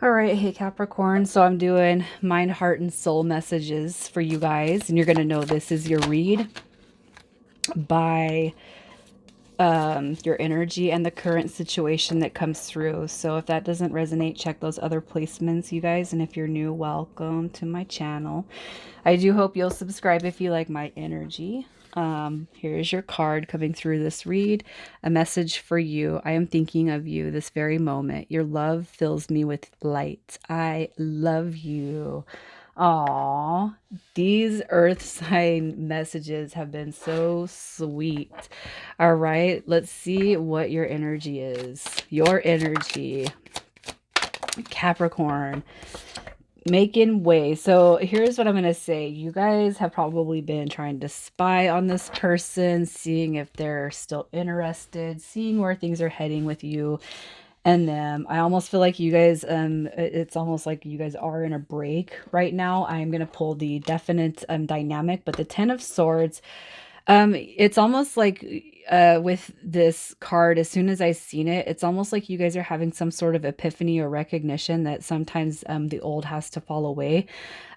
All right, hey Capricorn. So I'm doing mind, heart, and soul messages for you guys, and you're gonna know this is your read by your energy and the current situation that comes through. So if that doesn't resonate, check those other placements, you guys. And if you're new, welcome to my channel. I do hope you'll subscribe if you like my energy. Here's your card coming through this read. A message for you. I am thinking of you this very moment. Your love fills me with light. I love you. Aw, these earth sign messages have been so sweet. All right, let's see what your energy is. Your energy, Capricorn, making way. So here's what I'm going to say. You guys have probably been trying to spy on this person, seeing if they're still interested, seeing where things are heading with you and them. I almost feel like you guys, it's almost like you guys are in a break right now. I'm going to pull the definite dynamic, but the Ten of Swords, it's almost like with this card, as soon as I seen it, it's almost like you guys are having some sort of epiphany or recognition that sometimes the old has to fall away.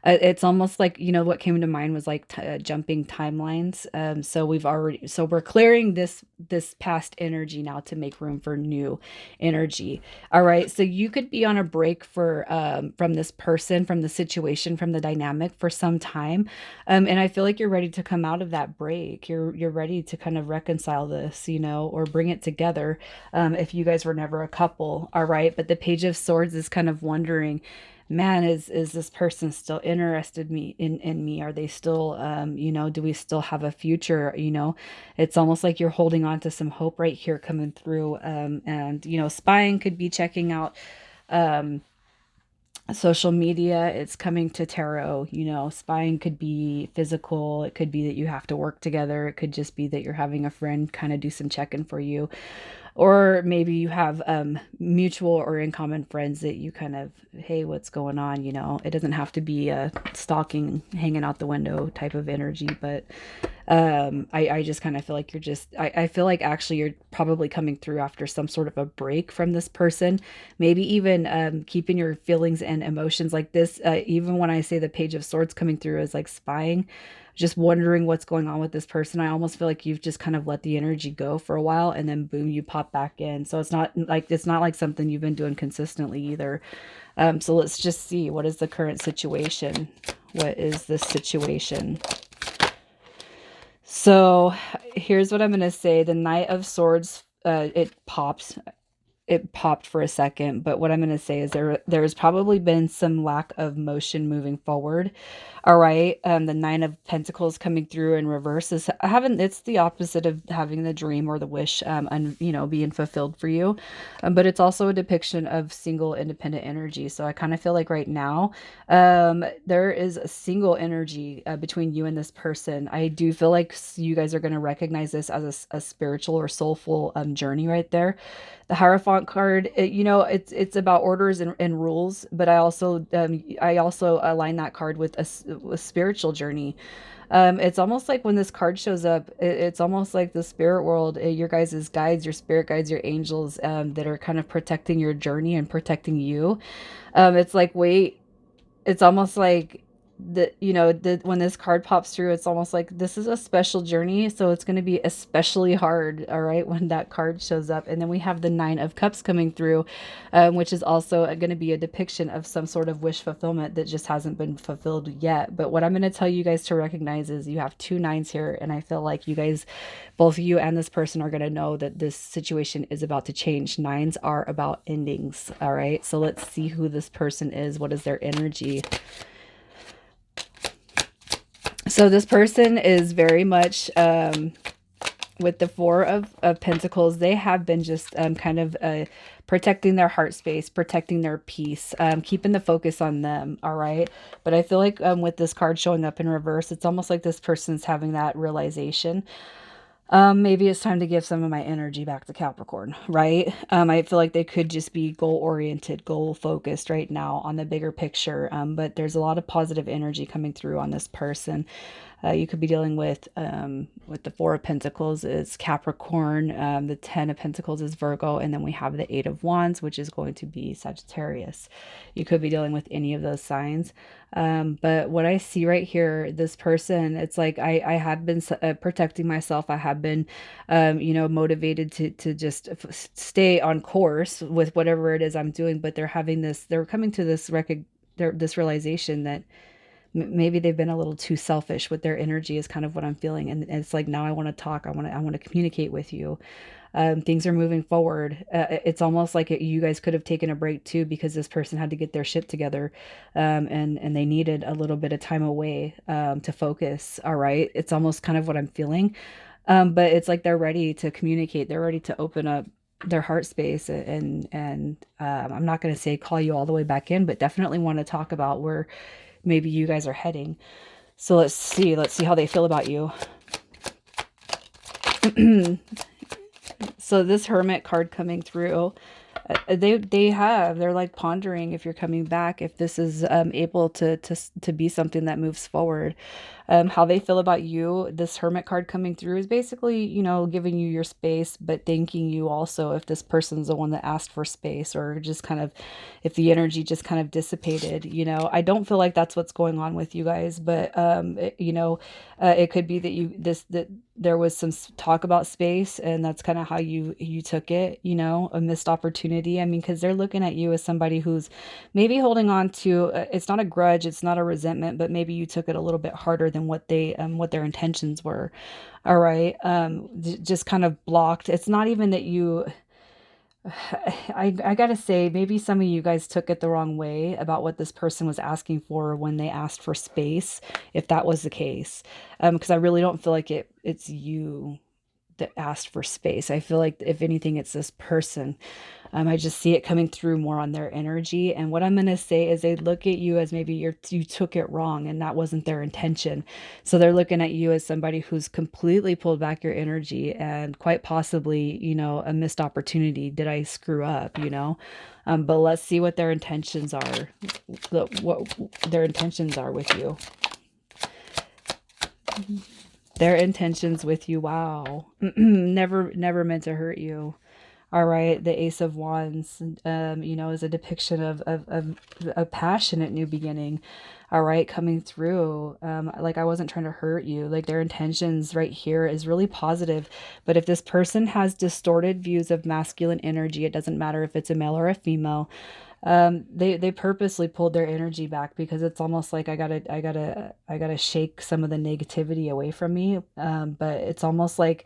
It's almost like, you know, what came to mind was like jumping timelines. So we're clearing this past energy now to make room for new energy. All right. So you could be on a break for from this person, from the situation, from the dynamic for some time. And I feel like you're ready to come out of that break. You're ready to kind of reconcile this, you know, or bring it together. If you guys were never a couple, all right. But the Page of Swords is kind of wondering, man, is this person still interested in me? Are they still, you know, do we still have a future? You know, it's almost like you're holding on to some hope right here coming through. And you know, spying could be checking out. Social media, it's coming to tarot. You know, spying could be physical, it could be that you have to work together, it could just be that you're having a friend kind of do some checking for you, or maybe you have mutual or in common friends that you kind of, hey, what's going on? You know, it doesn't have to be a stalking, hanging out the window type of energy, but I just kind of feel like you're just, I feel like actually you're probably coming through after some sort of a break from this person, maybe even keeping your feelings and emotions like this. Even when I say the Page of Swords coming through as like spying, just wondering what's going on with this person. I almost feel like you've just kind of let the energy go for a while and then boom, you pop back in. So it's not like something you've been doing consistently either. So let's just see, what is the current situation? What is this situation? So here's what I'm going to say. The Knight of Swords, it popped for a second, but what I'm going to say is there's probably been some lack of motion moving forward. All right. The Nine of Pentacles coming through in reverse is having, it's the opposite of having the dream or the wish, and you know, being fulfilled for you. But it's also a depiction of single independent energy. So I kind of feel like right now, there is a single energy between you and this person. I do feel like you guys are going to recognize this as a spiritual or soulful journey right there. The Hierophant card, you know, it's about orders and rules, but I also align that card with a spiritual journey. It's almost like when this card shows up, it's almost like the spirit world, your guys' guides, your spirit guides, your angels, that are kind of protecting your journey and protecting you. It's like, wait, it's almost like when this card pops through, it's almost like this is a special journey, so it's going to be especially hard, all right, when that card shows up. And then we have the Nine of Cups coming through, which is also going to be a depiction of some sort of wish fulfillment that just hasn't been fulfilled yet. But what I'm going to tell you guys to recognize is you have two nines here, and I feel like you guys, both you and this person, are going to know that this situation is about to change. Nines are about endings, all right? So let's see who this person is. What is their energy? So this person is very much, with the Four of Pentacles, they have been just kind of protecting their heart space, protecting their peace, keeping the focus on them, all right? But I feel like with this card showing up in reverse, it's almost like this person's having that realization. Maybe it's time to give some of my energy back to Capricorn, right? I feel like they could just be goal-oriented, goal-focused right now on the bigger picture. But there's a lot of positive energy coming through on this person. You could be dealing with the Four of Pentacles is Capricorn, the Ten of Pentacles is Virgo, and then we have the Eight of Wands, which is going to be Sagittarius. You could be dealing with any of those signs. But what I see right here, this person, it's like I have been protecting myself. I have been, motivated to just stay on course with whatever it is I'm doing. But they're coming to this realization that maybe they've been a little too selfish with their energy is kind of what I'm feeling. And it's like, now I want to talk. I want to communicate with you. Things are moving forward. It's almost like you guys could have taken a break too, because this person had to get their shit together, and they needed a little bit of time away to focus. All right, it's almost kind of what I'm feeling, but it's like they're ready to communicate. They're ready to open up their heart space, and I'm not going to say call you all the way back in, but definitely want to talk about where maybe you guys are heading. So let's see how they feel about you. So this Hermit card coming through, they're like pondering if you're coming back, if this is able to be something that moves forward. How they feel about you, this Hermit card coming through is basically, giving you your space, but thanking you also if this person's the one that asked for space, or just kind of if the energy just kind of dissipated. I don't feel like that's what's going on with you guys, but it could be that that there was some talk about space, and that's kind of how you took it, a missed opportunity. I mean, because they're looking at you as somebody who's maybe holding on to, it's not a grudge, it's not a resentment, but maybe you took it a little bit harder than what their intentions were. All right. Just kind of blocked. It's not even that you, I gotta say, maybe some of you guys took it the wrong way about what this person was asking for when they asked for space, if that was the case. Because I really don't feel like it's you that asked for space. I feel like if anything, it's this person. I just see it coming through more on their energy. And what I'm going to say is they look at you as maybe you took it wrong and that wasn't their intention. So they're looking at you as somebody who's completely pulled back your energy, and quite possibly, a missed opportunity. Did I screw up, but let's see what their intentions are, what their intentions are with you. Their intentions with you. Wow. Never meant to hurt you. All right. The Ace of Wands, is a depiction of a passionate new beginning. All right. Coming through. Like, I wasn't trying to hurt you. Like, their intentions right here is really positive. But if this person has distorted views of masculine energy, it doesn't matter if it's a male or a female. They purposely pulled their energy back, because it's almost like I gotta shake some of the negativity away from me. But it's almost like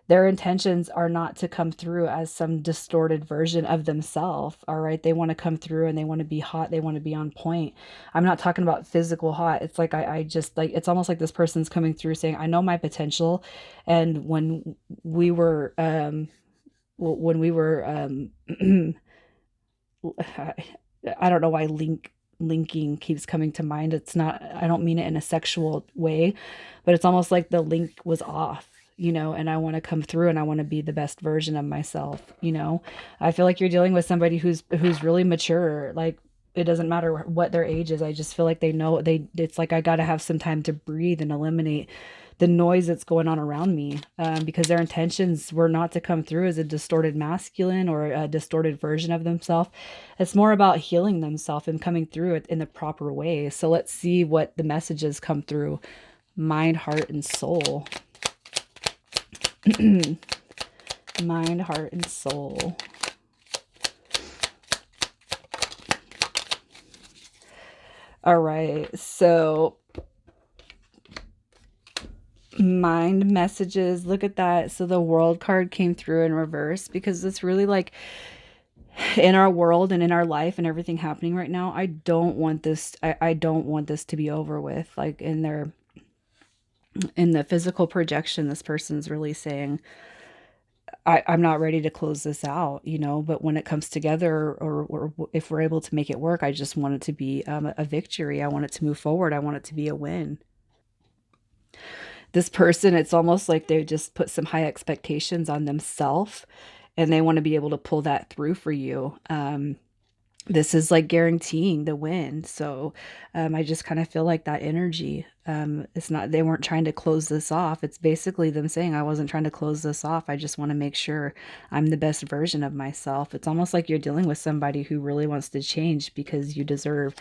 their intentions are not to come through as some distorted version of themselves. All right. They want to come through and they want to be hot. They want to be on point. I'm not talking about physical hot. It's like, I just like, it's almost like this person's coming through saying, I know my potential. And when we were, I don't know why linking keeps coming to mind. It's not, I don't mean it in a sexual way, but it's almost like the link was off, and I want to come through and I want to be the best version of myself. I feel like you're dealing with somebody who's really mature. Like, it doesn't matter what their age is. I just feel like they know it's like, I got to have some time to breathe and eliminate the noise that's going on around me, because their intentions were not to come through as a distorted masculine or a distorted version of themselves. It's more about healing themselves and coming through it in the proper way. So let's see what the messages come through. Mind, heart, and soul. Mind, heart, and soul. All right, so mind messages, look at that. So the World card came through in reverse, because it's really like, in our world and in our life and everything happening right now, I don't want this to be over with. Like, in the physical projection, this person's really saying, I'm not ready to close this out, but when it comes together, or if we're able to make it work, I just want it to be a victory. I want it to move forward. I want it to be a win. This person, it's almost like they just put some high expectations on themselves, and they want to be able to pull that through for you. this is like guaranteeing the win. So I just kind of feel like that energy. It's not, they weren't trying to close this off. It's basically them saying, I wasn't trying to close this off. I just want to make sure I'm the best version of myself. It's almost like you're dealing with somebody who really wants to change because you deserve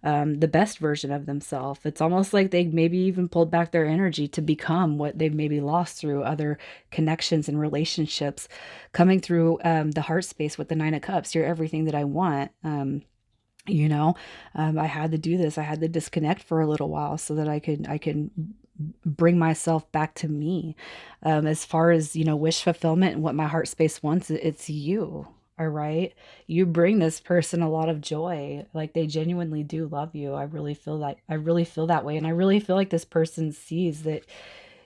the best version of themselves. It's almost like they maybe even pulled back their energy to become what they've maybe lost through other connections and relationships. Coming through the heart space with the Nine of Cups, you're everything that I want. You know, I had to do this. I had to disconnect for a little while so that I can bring myself back to me. As far as, you know, wish fulfillment and what my heart space wants, it's you. All right. You bring this person a lot of joy. Like they genuinely do love you. I really feel that. I really feel that way. And I really feel like this person sees that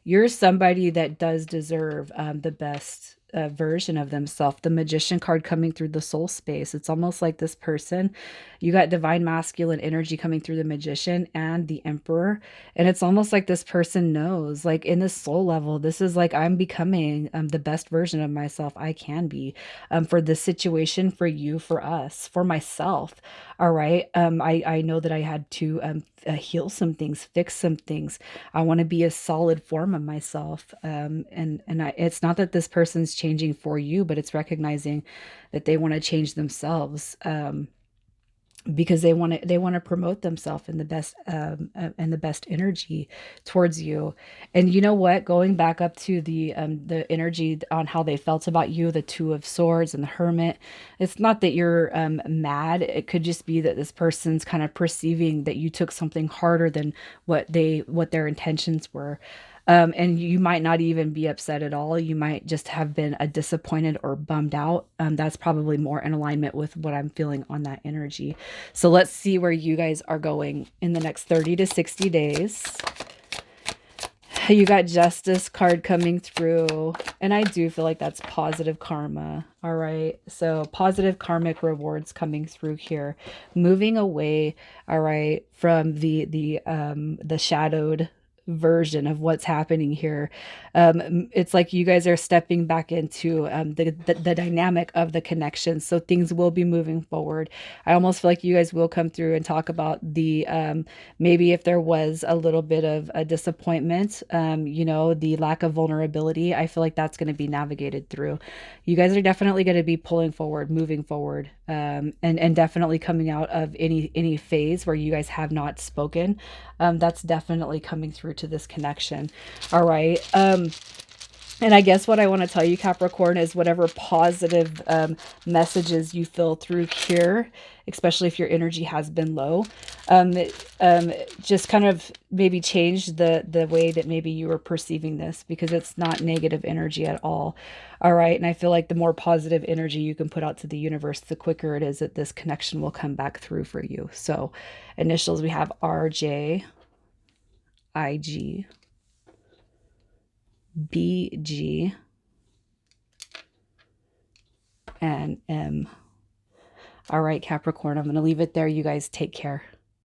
you're somebody that does deserve the best version of themselves. The magician card coming through the soul space. It's almost like this person, you got divine masculine energy coming through the magician and the emperor. And it's almost like this person knows, like in the soul level, this is like I'm becoming the best version of myself I can be for this situation, for you, for us, for myself. All right. I know that I had to heal some things, fix some things. I want to be a solid form of myself. It's not that this person's changing for you, but it's recognizing that they want to change themselves. Because they want to promote themselves in the best and the best energy towards you. And you know what, going back up to the energy on how they felt about you, the Two of Swords and the Hermit, it's not that you're mad. It could just be that this person's kind of perceiving that you took something harder than what their intentions were. And you might not even be upset at all. You might just have been a disappointed or bummed out. That's probably more in alignment with what I'm feeling on that energy. So let's see where you guys are going in the next 30 to 60 days. You got Justice card coming through, and I do feel like that's positive karma. All right. So positive karmic rewards coming through here. Moving away, all right, from the shadowed version of what's happening here. It's like you guys are stepping back into the dynamic of the connection. So things will be moving forward. I almost feel like you guys will come through and talk about the maybe if there was a little bit of a disappointment, you know, the lack of vulnerability. I feel like that's going to be navigated through. You guys are definitely going to be pulling forward, moving forward, and definitely coming out of any phase where you guys have not spoken. That's definitely coming through to this connection. All right. And I guess what I want to tell you, Capricorn, is whatever positive messages you feel through here, especially if your energy has been low, just kind of maybe change the way that maybe you were perceiving this, because it's not negative energy at all. All right. And I feel like the more positive energy you can put out to the universe, the quicker it is that this connection will come back through for you. So initials, we have RJ, IG, BG, and M. All right, Capricorn, I'm going to leave it there. You guys take care.